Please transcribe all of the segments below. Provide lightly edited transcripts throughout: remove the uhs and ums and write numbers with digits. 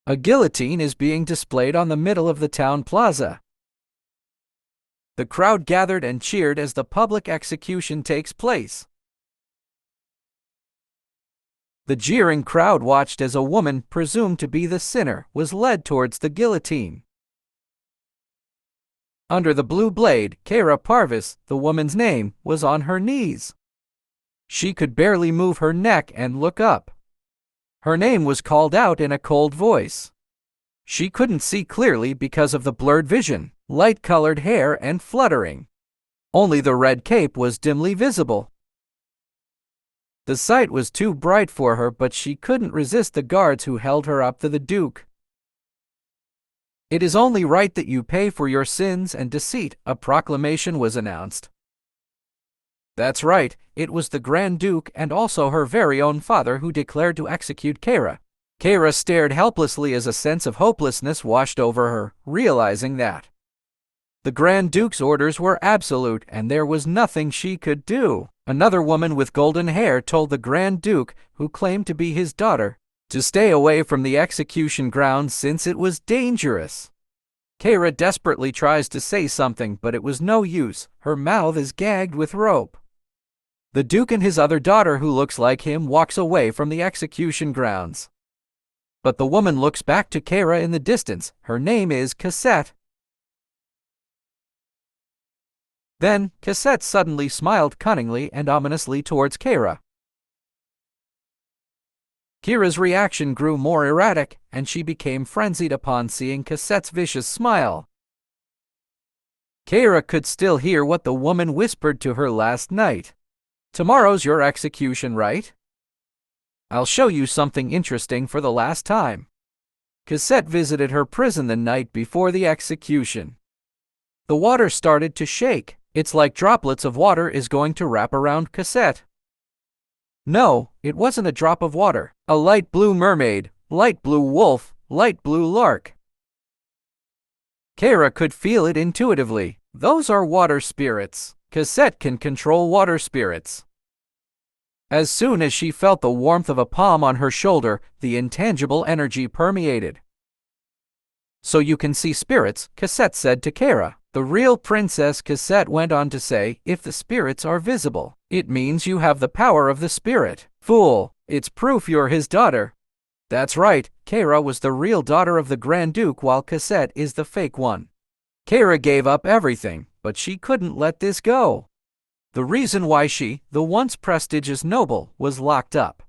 A guillotine is being displayed on the middle of the town plaza. The crowd gathered and cheered as the public execution takes place. The jeering crowd watched as a woman, presumed to be the sinner, was led towards the guillotine. Under the blue blade, Keira Parvis, the woman's name, was on her knees. She could barely move her neck and look up. Her name was called out in a cold voice. She couldn't see clearly because of the blurred vision, light-colored hair, and fluttering. Only the red cape was dimly visible. The sight was too bright for her, but she couldn't resist the guards who held her up to the Duke. "It is only right that you pay for your sins and deceit," a proclamation was announced. That's right, it was the Grand Duke and also her very own father who declared to execute Keira. Keira stared helplessly as a sense of hopelessness washed over her, realizing that the Grand Duke's orders were absolute and there was nothing she could do. Another woman with golden hair told the Grand Duke, who claimed to be his daughter, to stay away from the execution grounds since it was dangerous. Keira desperately tries to say something, but it was no use. Her mouth is gagged with rope. The Duke and his other daughter, who looks like him, walks away from the execution grounds. But the woman looks back to Keira in the distance. Her name is Cosette. Then, Cosette suddenly smiled cunningly and ominously towards Keira. Keira's reaction grew more erratic, and she became frenzied upon seeing Cosette's vicious smile. Keira could still hear what the woman whispered to her last night. "Tomorrow's your execution, right? I'll show you something interesting for the last time." Cosette visited her prison the night before the execution. The water started to shake. It's like droplets of water is going to wrap around Cosette. No, it wasn't a drop of water. A light blue mermaid, light blue wolf, light blue lark. Keira could feel it intuitively. Those are water spirits. Cosette can control water spirits. As soon as she felt the warmth of a palm on her shoulder, the intangible energy permeated. "So you can see spirits," Cosette said to Keira. "The real princess," Cosette went on to say, "if the spirits are visible, it means you have the power of the spirit." "Fool, it's proof you're his daughter." That's right, Keira was the real daughter of the Grand Duke while Cosette is the fake one. Keira gave up everything, but she couldn't let this go. The reason why she, the once prestigious noble, was locked up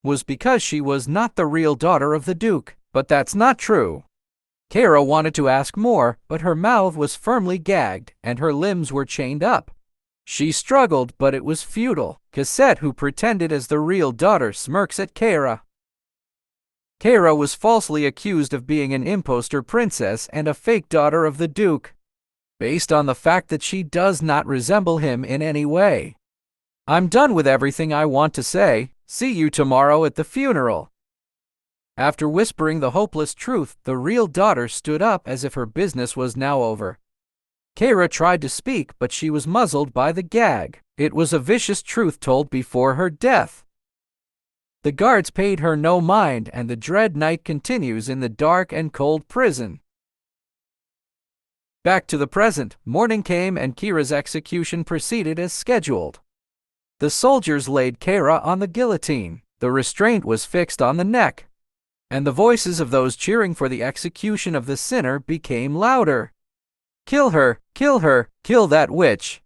was because she was not the real daughter of the Duke. But that's not true. Keira wanted to ask more, but her mouth was firmly gagged and her limbs were chained up. She struggled, but it was futile. Cosette, who pretended as the real daughter, smirks at Keira. Keira was falsely accused of being an imposter princess and a fake daughter of the Duke, based on the fact that she does not resemble him in any way. "I'm done with everything I want to say. See you tomorrow at the funeral." After whispering the hopeless truth, the real daughter stood up as if her business was now over. Keira tried to speak, but she was muzzled by the gag. It was a vicious truth told before her death. The guards paid her no mind, and the dread night continues in the dark and cold prison. Back to the present, morning came and Keira's execution proceeded as scheduled. The soldiers laid Keira on the guillotine. The restraint was fixed on the neck, and the voices of those cheering for the execution of the sinner became louder. "Kill her! Kill her! Kill that witch!"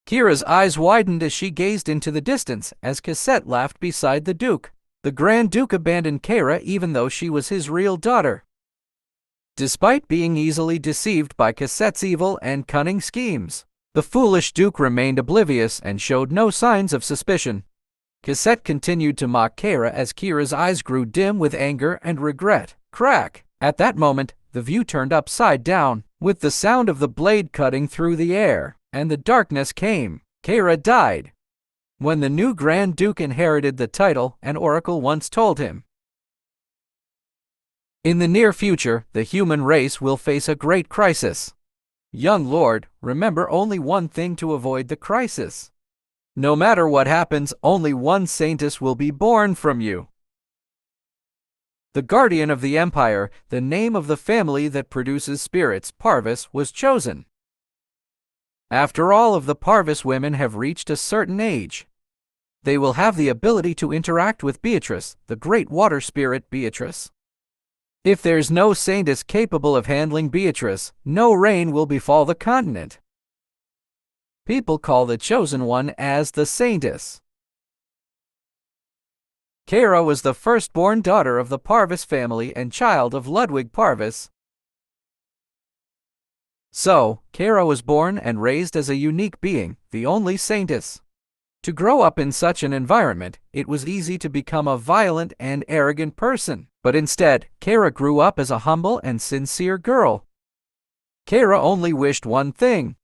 Keira's eyes widened as she gazed into the distance as Cosette laughed beside the Duke. The Grand Duke abandoned Keira even though she was his real daughter. Despite being easily deceived by Cosette's evil and cunning schemes, the foolish Duke remained oblivious and showed no signs of suspicion. Cosette continued to mock Keira as Keira's eyes grew dim with anger and regret. Crack! At that moment, the view turned upside down, with the sound of the blade cutting through the air, and the darkness came. Keira died. When the new Grand Duke inherited the title, an oracle once told him, "In the near future, the human race will face a great crisis. Young lord, remember only one thing to avoid the crisis. No matter what happens, only one saintess will be born from you." The guardian of the empire, the name of the family that produces spirits, Parvis, was chosen. After all of the Parvis women have reached a certain age, they will have the ability to interact with Beatrice, the great water spirit Beatrice. If there's no saintess capable of handling Beatrice, no rain will befall the continent. People call the chosen one as the saintess. Keira was the firstborn daughter of the Parvis family and child of Ludwig Parvis. So, Keira was born and raised as a unique being, the only saintess. To grow up in such an environment, it was easy to become a violent and arrogant person. But instead, Keira grew up as a humble and sincere girl. Keira only wished one thing.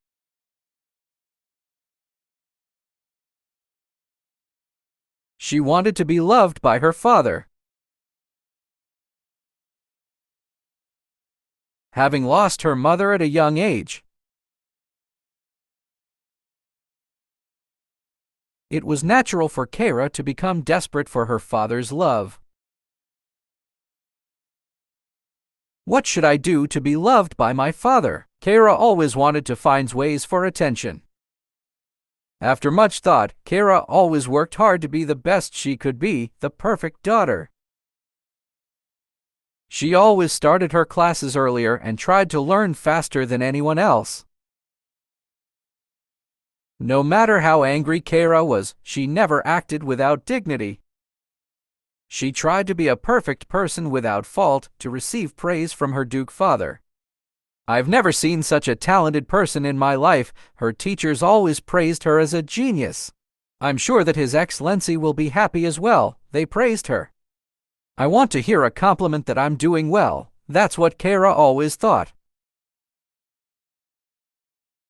She wanted to be loved by her father. Having lost her mother at a young age, it was natural for Keira to become desperate for her father's love. What should I do to be loved by my father? Keira always wanted to find ways for attention. After much thought, Keira always worked hard to be the best she could be, the perfect daughter. She always started her classes earlier and tried to learn faster than anyone else. No matter how angry Keira was, she never acted without dignity. She tried to be a perfect person without fault to receive praise from her Duke father. I've never seen such a talented person in my life. Her teachers always praised her as a genius. I'm sure that His Excellency will be happy as well, they praised her. I want to hear a compliment that I'm doing well. That's what Keira always thought.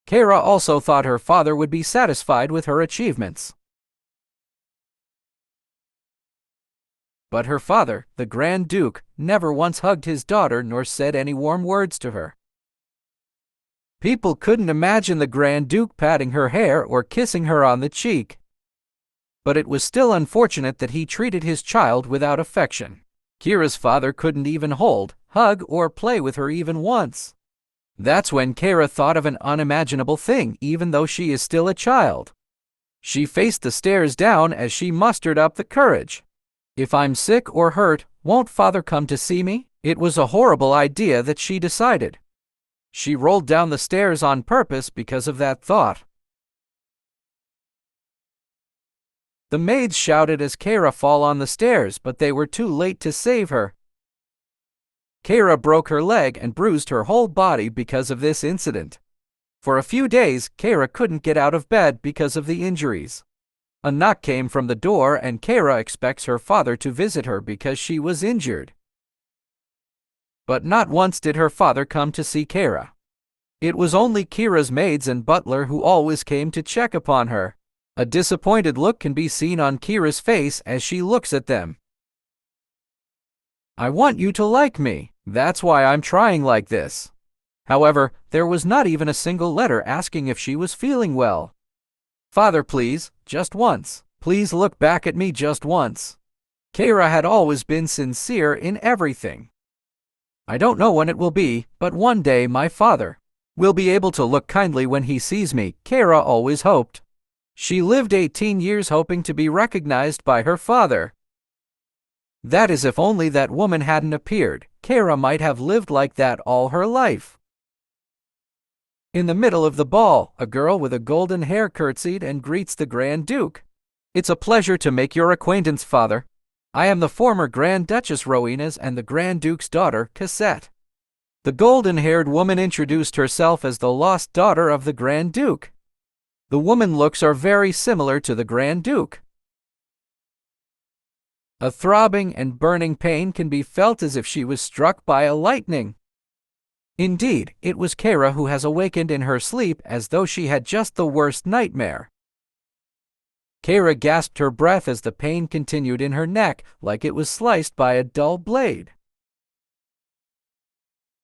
Keira also thought her father would be satisfied with her achievements. But her father, the Grand Duke, never once hugged his daughter nor said any warm words to her. People couldn't imagine the Grand Duke patting her hair or kissing her on the cheek. But it was still unfortunate that he treated his child without affection. Keira's father couldn't even hold, hug, or play with her even once. That's when Keira thought of an unimaginable thing, even though she is still a child. She faced the stairs down as she mustered up the courage. If I'm sick or hurt, won't father come to see me? It was a horrible idea that she decided. She rolled down the stairs on purpose because of that thought. The maids shouted as Keira fell on the stairs, but they were too late to save her. Keira broke her leg and bruised her whole body because of this incident. For a few days, Keira couldn't get out of bed because of the injuries. A knock came from the door and Keira expects her father to visit her because she was injured. But not once did her father come to see Keira. It was only Keira's maids and butler who always came to check upon her. A disappointed look can be seen on Keira's face as she looks at them. I want you to like me. That's why I'm trying like this. However, there was not even a single letter asking if she was feeling well. Father, please, just once. Please look back at me just once. Keira had always been sincere in everything. I don't know when it will be, but one day my father will be able to look kindly when he sees me, Keira always hoped. She lived 18 years hoping to be recognized by her father. That is, if only that woman hadn't appeared, Keira might have lived like that all her life. In the middle of the ball, a girl with a golden hair curtsied and greets the Grand Duke. It's a pleasure to make your acquaintance, father. I am the former Grand Duchess Rowena's and the Grand Duke's daughter, Cosette. The golden-haired woman introduced herself as the lost daughter of the Grand Duke. The woman's looks are very similar to the Grand Duke. A throbbing and burning pain can be felt as if she was struck by a lightning. Indeed, it was Keira who has awakened in her sleep as though she had just the worst nightmare. Keira gasped her breath as the pain continued in her neck, like it was sliced by a dull blade.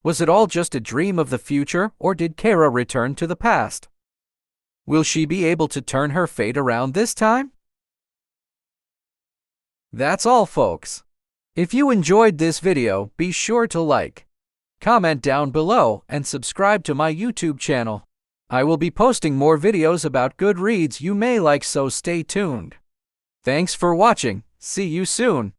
Was it all just a dream of the future, or did Keira return to the past? Will she be able to turn her fate around this time? That's all, folks. If you enjoyed this video, be sure to like, comment down below, and subscribe to my YouTube channel. I will be posting more videos about good reads you may like, so stay tuned. Thanks for watching. See you soon.